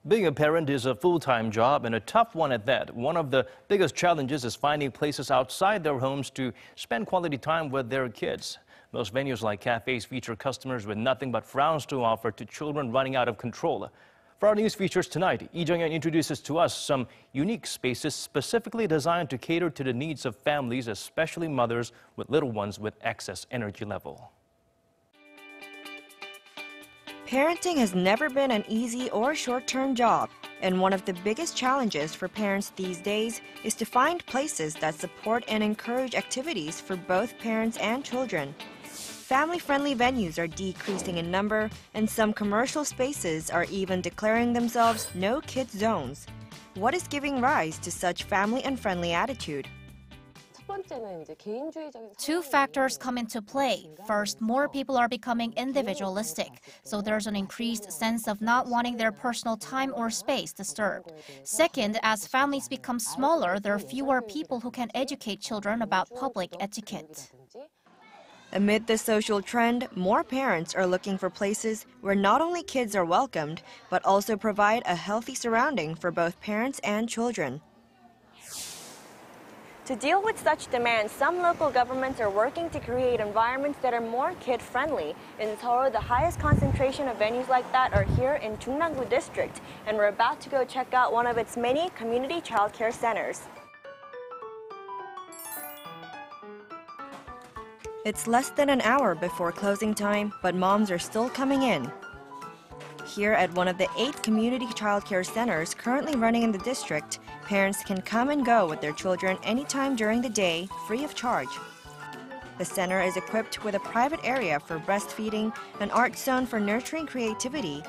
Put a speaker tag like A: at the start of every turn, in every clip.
A: Being a parent is a full-time job and a tough one at that. One of the biggest challenges is finding places outside their homes to spend quality time with their kids. Most venues like cafes feature customers with nothing but frowns to offer to children running out of control. For our news features tonight, Jeong-yeon introduces to us some unique spaces specifically designed to cater to the needs of families, especially mothers with little ones with excess energy level.
B: Parenting has never been an easy or short-term job, and one of the biggest challenges for parents these days is to find places that support and encourage activities for both parents and children. Family-friendly venues are decreasing in number, and some commercial spaces are even declaring themselves no-kid zones. What is giving rise to such family and friendly attitude?
C: Two factors come into play. First, more people are becoming individualistic, so there's an increased sense of not wanting their personal time or space disturbed. Second, as families become smaller, there are fewer people who can educate children about public etiquette.
B: Amid this social trend, more parents are looking for places where not only kids are welcomed, but also provide a healthy surrounding for both parents and children. To deal with such demands, some local governments are working to create environments that are more kid-friendly. In Seoul, the highest concentration of venues like that are here in Jungnam-gu district, and we're about to go check out one of its many community childcare centers. It's less than an hour before closing time, but moms are still coming in. Here at one of the 8 community childcare centers currently running in the district, parents can come and go with their children anytime during the day, free of charge. The center is equipped with a private area for breastfeeding, an art zone for nurturing creativity,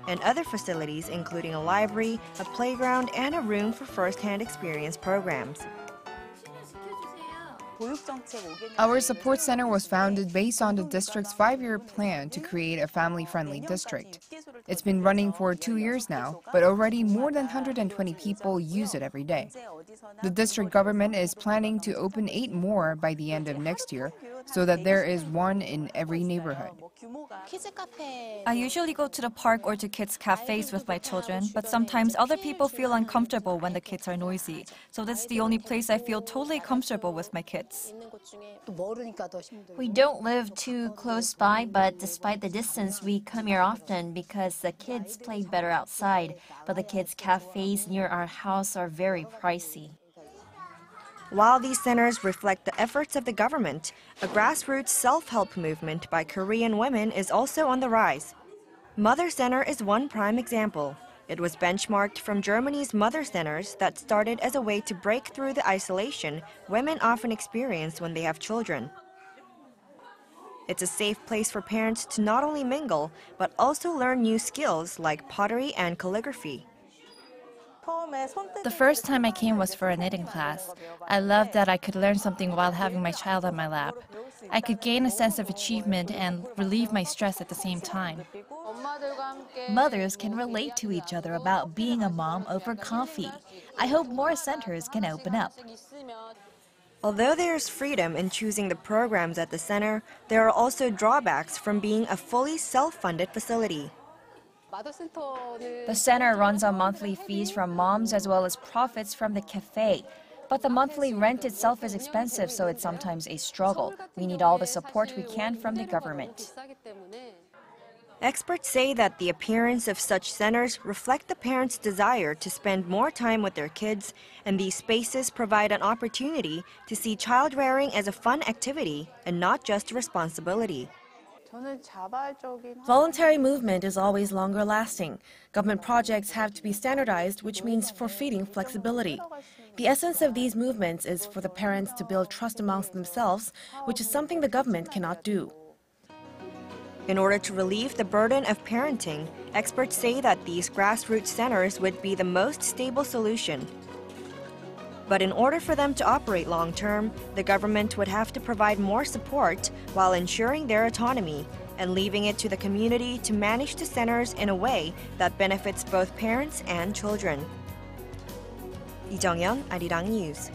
B: and other facilities including a library, a playground, and a room for first-hand experience programs.
D: Our support center was founded based on the district's 5-year plan to create a family-friendly district. It's been running for 2 years now, but already more than 120 people use it every day. The district government is planning to open 8 more by the end of next year, so that there is one in every neighborhood.
E: I usually go to the park or to kids' cafes with my children, but sometimes other people feel uncomfortable when the kids are noisy. So this is the only place I feel totally comfortable with my kids.
C: We don't live too close by, but despite the distance, we come here often because the kids play better outside. But the kids' cafes near our house are very pricey.
B: While these centers reflect the efforts of the government, a grassroots self-help movement by Korean women is also on the rise. Mother Center is one prime example. It was benchmarked from Germany's mother centers that started as a way to break through the isolation women often experience when they have children. It's a safe place for parents to not only mingle, but also learn new skills like pottery and calligraphy.
E: The first time I came was for a knitting class. I loved that I could learn something while having my child on my lap. I could gain a sense of achievement and relieve my stress at the same time.
F: Mothers can relate to each other about being a mom over coffee. I hope more centers can open up.
B: Although there's freedom in choosing the programs at the center, there are also drawbacks from being a fully self-funded facility.
E: The center runs on monthly fees from moms as well as profits from the cafe. But the monthly rent itself is expensive, so it's sometimes a struggle. We need all the support we can from the government.
B: Experts say that the appearance of such centers reflect the parents' desire to spend more time with their kids, and these spaces provide an opportunity to see child rearing as a fun activity and not just a responsibility.
G: Voluntary movement is always longer lasting. Government projects have to be standardized, which means forfeiting flexibility. The essence of these movements is for the parents to build trust amongst themselves, which is something the government cannot do.
B: In order to relieve the burden of parenting, experts say that these grassroots centers would be the most stable solution. But in order for them to operate long-term, the government would have to provide more support while ensuring their autonomy and leaving it to the community to manage the centers in a way that benefits both parents and children. Jeong-yeon, Arirang News.